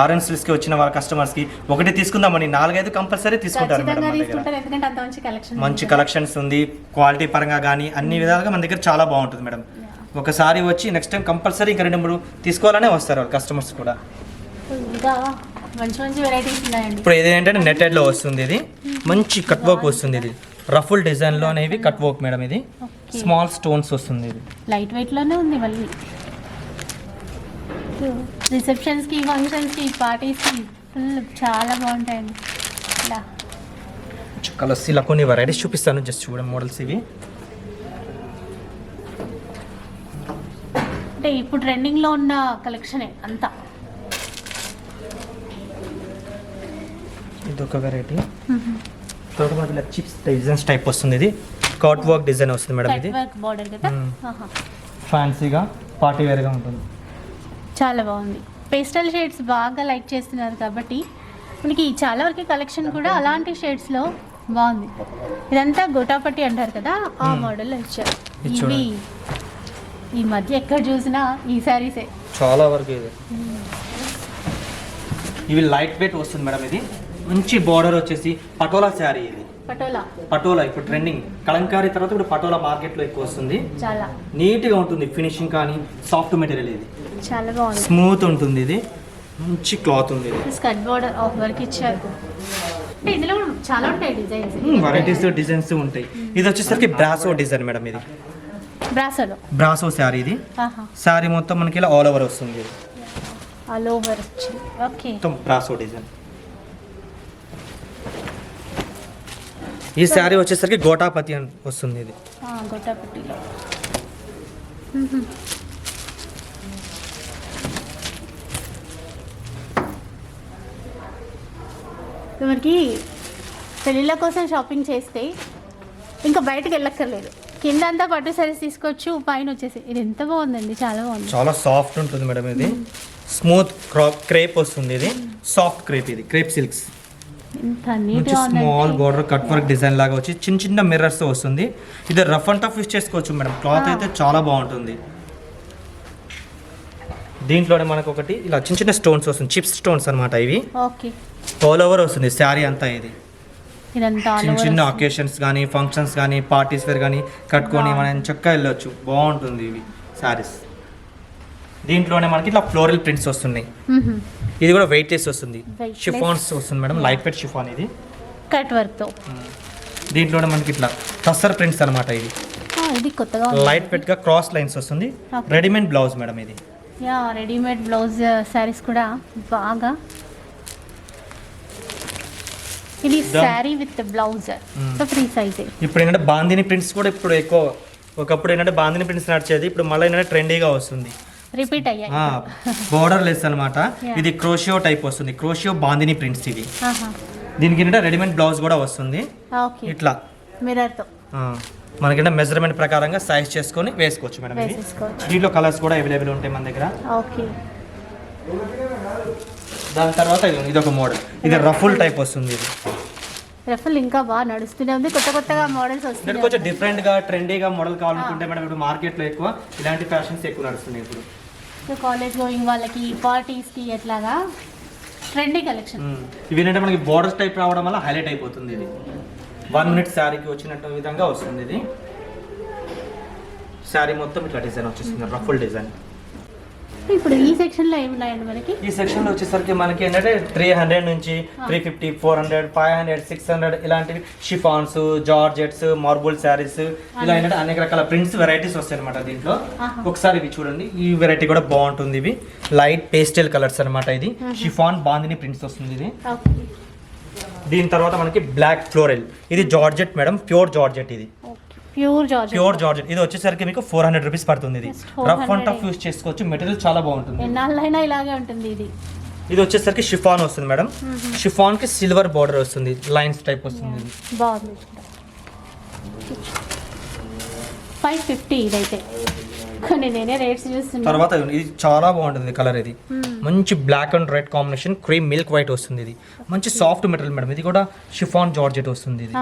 ఆర్ఎన్ సిల్క్స్కి వచ్చిన వాళ్ళ కస్టమర్స్కి ఒకటి తీసుకుందామని 4-5 కంపల్సరీ తీసుకుంటారు మేడం మన దగ్గర. మంచి కలెక్షన్స్ ఉంది, క్వాలిటీ పరంగా కానీ అన్ని విధాలుగా మన దగ్గర చాలా బాగుంటుంది మేడం. ఒకసారి వచ్చి నెక్స్ట్ టైం కంపల్సరీ ఇంకా 2-3 తీసుకోవాలనే వస్తారు వాళ్ళు కస్టమర్స్ కూడా. మంచి మంచి వెరైటీస్ ఉన్నాయండి. ఇప్పుడు ఇది ఏంటంటే నెట్టెడ్ లో వస్తుంది. ఇది మంచి కట్ వర్క్ వస్తుంది. ఇది రఫుల్ డిజైన్ లో అనేవి కట్ వర్క్ మేడం. ఇది స్మాల్ స్టోన్స్ వస్తుంది. ఇది లైట్ వెయిట్ లోనే ఉంది. మళ్ళీ రిసెప్షన్స్ కి, ఫంక్షన్స్ కి, పార్టీస్ కి ఫుల్ చాలా బాగుంటాయండి. ఇలా కలర్స్ ఇలా కొన్ని వెరైటీస్ చూపిస్తాను, జస్ట్ చూడండి మోడల్స్. ఇవి అంటే ఇప్పుడు ట్రెండింగ్ లో ఉన్న కలెక్షనే అంతా. ఇది ఒక వెరైటీ. ఇలా చిప్స్ డిజైన్స్ టైప్ వస్తుంది. ఇది కట్ వర్క్ డిజైన్ వస్తుంది మేడం. ఇది ఫ్యాన్సీగా పార్టీ వేర్గా ఉంటుంది, చాలా బాగుంది. పేస్టల్ షేడ్స్ బాగా లైక్ చేస్తున్నారు కాబట్టి మనకి చాలా వరకు కలెక్షన్ కూడా అలాంటి షేడ్స్లో బాగుంది. ఇదంతా గోటాపట్టి అంటారు కదా, ఆ మోడల్ ఇచ్చారు. ఇవి ఈ మధ్య ఎక్కడ చూసినా ఈ శారీసే చాలా వరకు. ఇది ఇవి లైట్ వెయిట్ వస్తుంది మేడం. ఇది మంచి బార్డర్ వచ్చేసి పటోలా శారీ. ఇది పటోలా ఇప్పుడు ట్రెండింగ్. కలంకారీ తర్వాత ఇప్పుడు పటోలా మార్కెట్ లో ఎక్కువ వస్తుంది. చాలా నీట్ గా ఉంటుంది ఫినిషింగ్ కానీ, సాఫ్ట్ మెటీరియల్. ఇది చాలా బాగుంది, స్మూత్ ఉంటుంది. ఇది మంచి క్లాత్ ఉంది. ఇది స్కర్ట్ బార్డర్ ఆఫ్ వర్క్ ఇచ్చారు. అంటే ఇందులో చాలా ఉంటాయి డిజైన్స్, వెరైటీస్ డిజైన్స్ ఉంటాయి. ఇది వచ్చేసరికి బ్రాసో డిజైన్ మేడం. ఇది బ్రాసో శారీ. ఇది శారీ మొత్తం మనకి ఇలా ఆల్ ఓవర్ వస్తుంది. ఆల్ ఓవర్ ఓకే, మొత్తం బ్రాసో డిజైన్. ఈ శారీ వచ్చేసరికి గోటాపతి అని వస్తుంది. ఇది గోటాపతిలో మనకి పెళ్ళిళ్ళ కోసం షాపింగ్ చేస్తే ఇంకా బయటకు వెళ్ళక్కర్లేదు. కింద అంతా పట్టు సారీస్ తీసుకోవచ్చు, పైన వచ్చేసి ఇది ఎంత బాగుందండి, చాలా బాగుంది. చాలా సాఫ్ట్ ఉంటుంది మేడం. ఇది స్మూత్ క్రేప్ వస్తుంది. ఇది సాఫ్ట్ క్రేప్. ఇది crepe silks. Small border cut work design లాగా వచ్చి చిన్న చిన్న మిర్రర్స్ తో వస్తుంది. ఇది రఫ్ అండ్ టఫ్ యూస్ చేసుకోవచ్చు మేడం. క్లాత్ అయితే చాలా బాగుంటుంది. దీంట్లోనే మనకు ఒకటి ఇలా చిన్న చిన్న స్టోన్స్ వస్తుంది, చిప్స్ స్టోన్స్ అనమాట ఇవి. ఓకే, ఆల్ ఓవర్ వస్తుంది శారీ అంతా. ఇది ఇదంతా చిన్న చిన్న అకేషన్స్ కానీ ఫంక్షన్స్ కానీ పార్టీస్ వేర్ కానీ కట్టుకొని మనం చక్కగా వెళ్ళొచ్చు, బాగుంటుంది ఇవి శారీస్. దీంట్లోనే మనకి ఇట్లా ఫ్లోరల్ ప్రింట్స్ వస్తున్నాయి. ఇది కూడా వెయిట్లెస్ వస్తుంది, Weightless. షిఫాన్స్ వస్తుంది మేడం, లైట్ వెయిట్ షిఫాన్ ఇది. కట్ వర్క్తో. దీంట్లోనే మనకి ఇట్లా టస్సర్ ప్రింట్స్ అనమాట ఇది. ఇది కొత్తగా లైట్ వెయిట్ గా క్రాస్ లైన్స్ వస్తుంది. Okay. రెడీమేడ్ బ్లౌజ్ మేడం ఇది. యా, రెడీమేడ్ బ్లౌజ్ శారీస్ కూడా బాగా. ఇది sari with blouse, so free size. ఇప్పుడు ఏంటంటే బాందిని ప్రింట్స్ కూడా ఇప్పుడు ఎక్కువ, ఒకప్పుడు ఏంటంటే బాందిని ప్రింట్స్ నడిచేది, ఇప్పుడు మళ్ళీ ఏంటంటే ట్రెండీగా వస్తుంది. రిపీట్ అయ్యాయి. బోర్డర్ లెస్ అనమాట. Yeah. ఇది క్రోషియో టైప్ వస్తుంది, క్రోషియో బాందిని ప్రింట్స్ ఇది. దీనికి ఏంటంటే రెడీమేడ్ బ్లౌజ్ కూడా వస్తుంది ఓకే, ఇట్లా. మిర్రర్తో మనకంటే మెజర్మెంట్ ప్రకారంగా సైజ్ చేసుకొని వేసుకోవచ్చు మేడం ఇది. వేసేసుకోవచ్చు. దీంట్లో కలర్స్ కూడా అవైలబుల్ ఉంటాయి మన దగ్గర. ఓకే, దాని తర్వాత ఇది ఒక మోడల్, ఇది రఫుల్ టైప్ వస్తుంది. ఇది రఫల్ ఇంకా బాగా నడుస్తూనే ఉంది, కొత్త కొత్తగా మోడల్స్ అంటే వస్తున్నాయి. కొంచెం డిఫరెంట్ గా ట్రెండీగా మోడల్ కావాలనుకుంటే మేడం ఇప్పుడు మార్కెట్ లో ఎక్కువ ఇలాంటి ఫ్యాషన్స్ ఎక్కువ నడుస్తున్నాయి ఇప్పుడు. సో కాలేజ్ గోయింగ్ వాళ్ళకి, పార్టీస్కి ఎట్లాగా ట్రెండీ కలెక్షన్. ఇవి ఏంటంటే మనకి బోర్డర్స్ టైప్ రావడం వల్ల హైలైట్ అయిపోతుంది. ఇది 1 మినిట్ శారీకి వచ్చినట్టు విధంగా వస్తుంది. ఇది శారీ మొత్తం ఇట్లా డిజైన్ వచ్చేస్తుంది, రఫుల్ డిజైన్. ఇప్పుడు ఈ సెక్షన్లో ఏమున్నాయండి మనకి? ఈ సెక్షన్ లో వచ్చేసరికి మనకి ఏంటంటే 300 నుంచి 350, 400, 500, 600 ఇలాంటివి షిఫాన్స్, జార్జెట్స్, మార్బుల్ శారీస్ ఇలా ఏంటంటే అనేక రకాల ప్రింట్స్ వెరైటీస్ వస్తాయి అనమాట దీంట్లో. ఒకసారి ఇవి చూడండి, ఈ వెరైటీ కూడా బాగుంటుంది. ఇవి లైట్ పేస్టల్ కలర్స్ అనమాట. ఇది షిఫాన్ బాందిని ప్రింట్స్ వస్తుంది ఇది. దీని తర్వాత మనకి బ్లాక్ ఫ్లోరల్, ఇది జార్జెట్ మేడం, ప్యూర్ జార్జెట్. ఇది ప్యూర్ జార్జెట్. ఇది వచ్చేసరికి మీకు 400 రూపీస్ పడుతుంది. ఇది రఫ్ అండ్ టఫ్ యూస్ చేసుకోవచ్చు, మెటీరియల్ చాలా బాగుంటుంది. ఎన్నాళ్ళైనా ఇలాగే ఉంటుంది. ఇది వచ్చేసరికి షిఫాన్ వస్తుంది మేడం. షిఫాన్ కి సిల్వర్ బార్డర్ వస్తుంది, లైన్స్ టైప్ వస్తుంది. ఇది బాగుంది. 550 ఇదైతే, కొన్ని నేనే రేట్స్ చూస్తున్నాను. తర్వాత ఇది చాలా బాగుంటుంది కలర్. ఇది మంచి black and red combination, cream milk white వస్తుంది. ఇది మంచి సాఫ్ట్ మెటీరియల్ మేడం. ఇది కూడా షిఫాన్ జార్జెట్ వస్తుంది. ఇది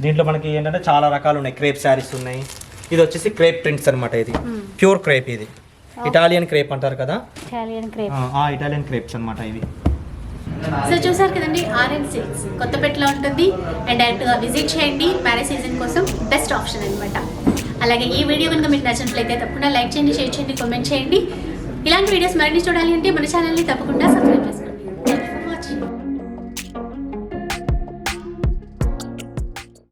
దీంట్లో మనకి ఏంటంటే చాలా రకాలు ఉన్నాయి, క్రేప్ శారీస్ ఉన్నాయి. ఇది వచ్చేసి క్రేప్ ప్రింట్స్ అనమాట. ఇది ప్యూర్ క్రేప్. ఇది ఇటాలియన్ క్రేప్ అంటారు కదా, ఇటాలియన్ క్రేప్స్ అనమాట ఇవి. సో చూసారు కదండి, ఆర్ఎన్ సిల్క్స్ కొత్తపేటలో ఉంటుంది. అండ్ డైరెక్ట్గా విజిట్ చేయండి, మ్యారేజ్ సీజన్ కోసం బెస్ట్ ఆప్షన్ అనమాట. అలాగే ఈ వీడియో కనుక మీకు నచ్చినట్లయితే తప్పకుండా లైక్ చేయండి, షేర్ చేయండి, కామెంట్ చేయండి. ఇలాంటి వీడియోస్ మరిన్ని చూడాలి అంటే మన ఛానల్ని తప్పకుండా సబ్స్క్రైబ్